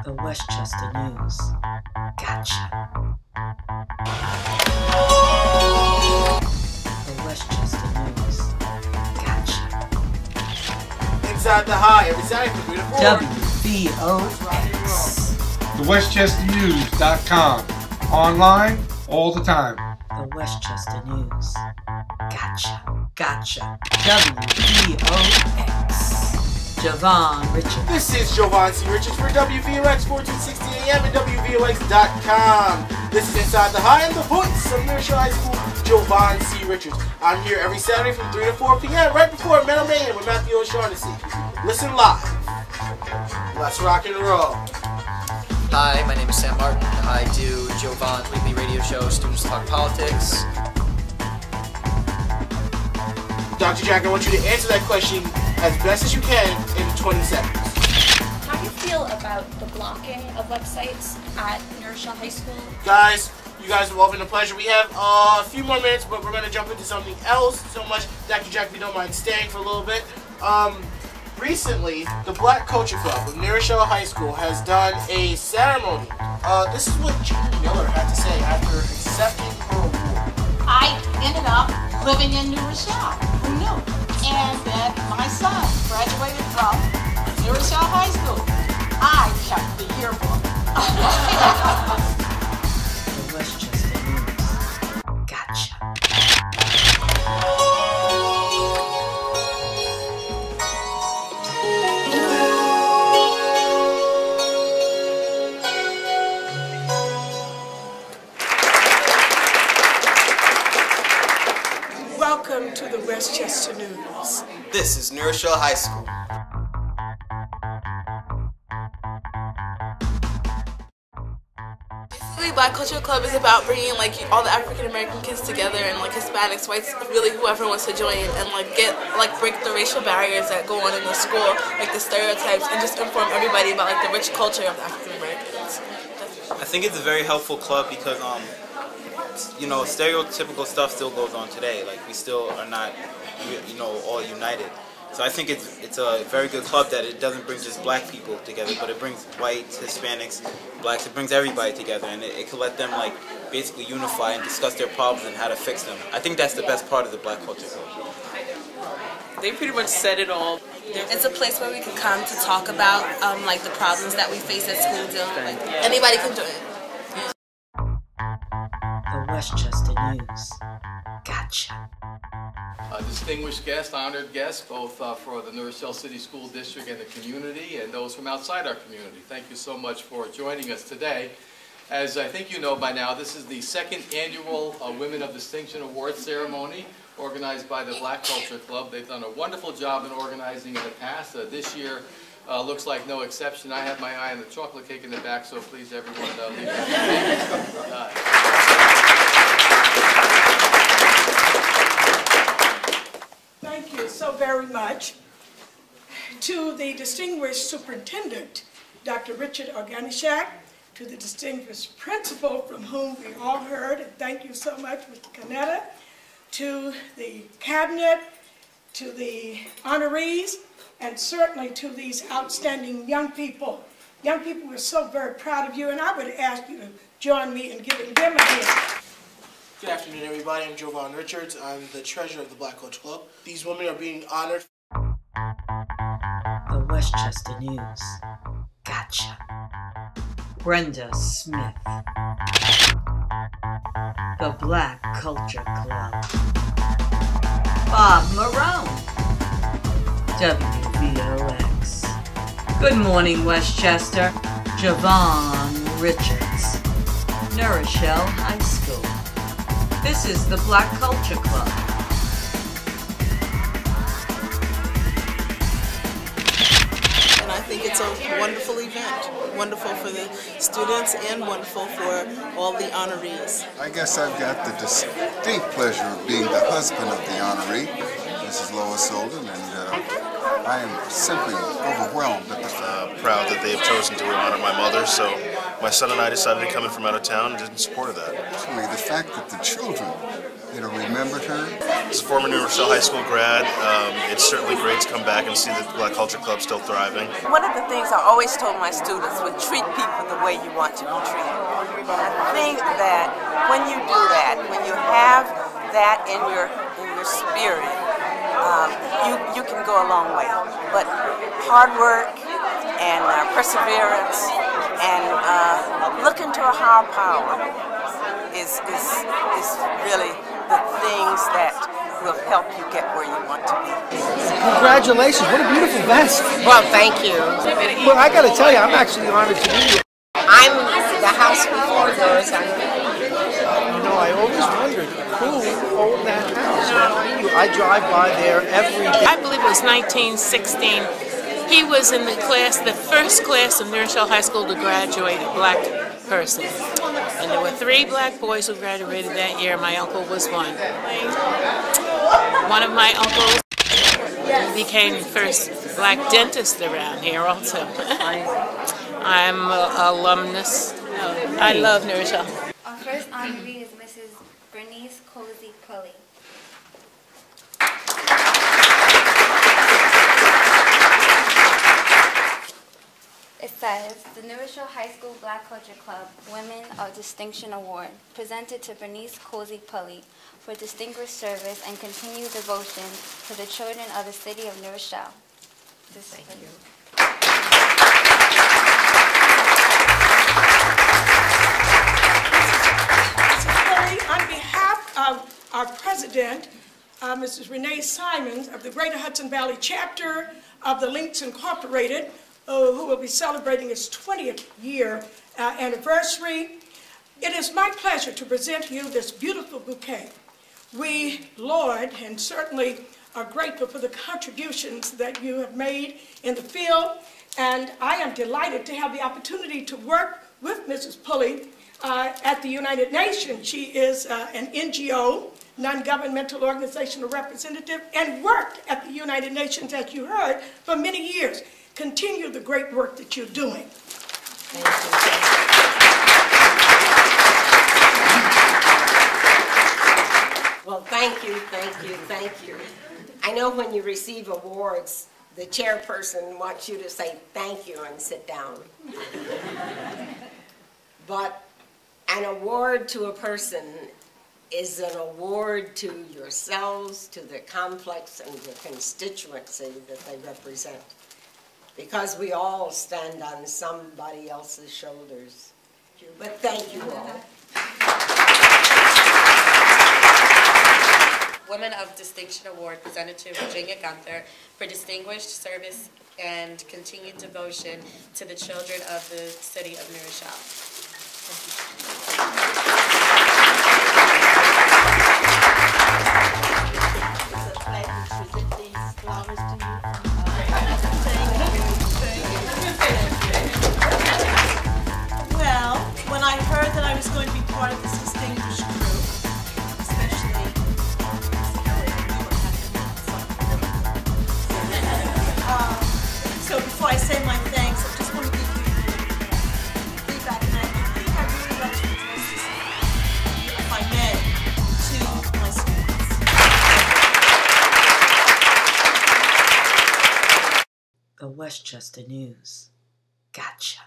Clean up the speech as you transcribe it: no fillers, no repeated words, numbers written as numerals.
The Westchester News. Gotcha. The Westchester News. Gotcha. Inside the High, every Saturday from 3 to 4. WVOX. TheWestchesterNews.com. Online all the time. The Westchester News. Gotcha. Gotcha. WVOX. Jovan Richards. This is Jovan C. Richards for WVOX 1460 AM and WVOX.com. This is Inside the High and the voice of New High School, Jovan C. Richards. I'm here every Saturday from 3 to 4 p.m. right before Metal Man with Matthew O'Shaughnessy. Listen live. Let's rock and roll. Hi, my name is Sam Martin. I do Jovan's weekly radio show, Students Talk Politics. Dr. Jack, I want you to answer that question as best as you can in 20 seconds. How do you feel about the blocking of websites at New Rochelle High School? Guys, you guys have all been a pleasure. We have a few more minutes, but we're going to jump into something else so much. Dr. Jack, if you don't mind staying for a little bit. Recently, the Black Culture Club of New Rochelle High School has done a ceremony. This is what Jean Miller had to say after accepting her award. I ended up living in New Rochelle. Who knew? And then my son graduated from New Rochelle High School. I kept the yearbook. The Westchester News. Gotcha. Welcome to the Westchester News. This is New Rochelle High School. Basically, Black Culture Club is about bringing like all the African American kids together and like Hispanics, whites, really whoever wants to join and like break the racial barriers that go on in the school, like the stereotypes, and just inform everybody about like the rich culture of the African Americans. I think it's a very helpful club because you know, stereotypical stuff still goes on today. Like, we still are not, you know, all united. So I think it's a very good club that it doesn't bring just black people together, but it brings whites, Hispanics, blacks. It brings everybody together, and it can let them like basically unify and discuss their problems and how to fix them. I think that's the best part of the Black Culture Club. They pretty much said it all. It's a place where we can come to talk about like the problems that we face at school. Like, anybody can join. The Westchester News. Gotcha. Distinguished guests, honored guests, both for the New Rochelle City School District and the community, and those from outside our community. Thank you so much for joining us today. As I think you know by now, this is the second annual Women of Distinction Awards ceremony organized by the Black Culture Club. They've done a wonderful job in organizing in the past. This year looks like no exception. I have my eye on the chocolate cake in the back, so please everyone leave that. Thank you so very much. To the distinguished superintendent, Dr. Richard Organishak, to the distinguished principal from whom we all heard, and thank you so much, Mr. Canetta, to the cabinet, to the honorees, and certainly to these outstanding young people. Young people, we're so very proud of you, and I would ask you to join me in giving them a hand. Good afternoon, everybody. I'm Jovan Richards. I'm the treasurer of the Black Culture Club. These women are being honored. The Westchester News. Gotcha. Brenda Smith. The Black Culture Club. Bob Marone. WVOX. Good morning, Westchester. Jovan Richards. New Rochelle High School. This is the Black Culture Club. And I think it's a wonderful event. Wonderful for the students and wonderful for all the honorees. I guess I've got the distinct pleasure of being the husband of the honoree, Mrs. Lois Olden, and I am simply overwhelmed at the fact. Proud that they have chosen to honor my mother, so my son and I decided to come in from out of town and in support of that. Actually, the fact that the children that are remembered her? As a former New Rochelle High School grad, it's certainly great to come back and see the Black Culture Club still thriving. One of the things I always told my students was treat people the way you want to be treated. And I think that when you do that, when you have that in your spirit, you can go a long way. But hard work and perseverance and look into a higher power is really the things that will help you get where you want to be. Congratulations, what a beautiful vest. Well, thank you. Well, I got to tell you, I'm actually honored to be here. I'm the house before yours. You know, I always wondered who owned that house. I drive by there every day. I believe it was 1916. He was in the class, the first class of New Rochelle High School to graduate a black person. And there were 3 black boys who graduated that year. My uncle was one. One of my uncles became the first black dentist around here also. I'm an alumnus. I love New Rochelle. Our first honoree is Mrs. Bernice Cossey Pulley. It says, the New Rochelle High School Black Culture Club Women of Distinction Award, presented to Bernice Cossey Pulley for distinguished service and continued devotion to the children of the city of New Rochelle. Thank you. On behalf of our president, Mrs. Renee Simons of the Greater Hudson Valley Chapter of the Links Incorporated, who will be celebrating its 20th year anniversary, it is my pleasure to present you this beautiful bouquet. We laud and certainly are grateful for the contributions that you have made in the field, and I am delighted to have the opportunity to work with Mrs. Pulley at the United Nations. She is an NGO, non-governmental organizational representative, and worked at the United Nations, as you heard, for many years. Continue the great work that you're doing. Thank you. Well, thank you, thank you, thank you. I know when you receive awards, the chairperson wants you to say thank you and sit down. But an award to a person is an award to yourselves, to the complex and the constituency that they represent. Because we all stand on somebody else's shoulders. But thank you all. Women of Distinction Award presented to Virginia Gunther for distinguished service and continued devotion to the children of the city of New Rochelle. It's a pleasure to present these flowers to you. Well, when I heard that I was going to be part of this distinguished group, especially so before I say my thanks, I just want to give you feedback, and I think I really like to address this, if I may, to my students. The Westchester News. Gotcha.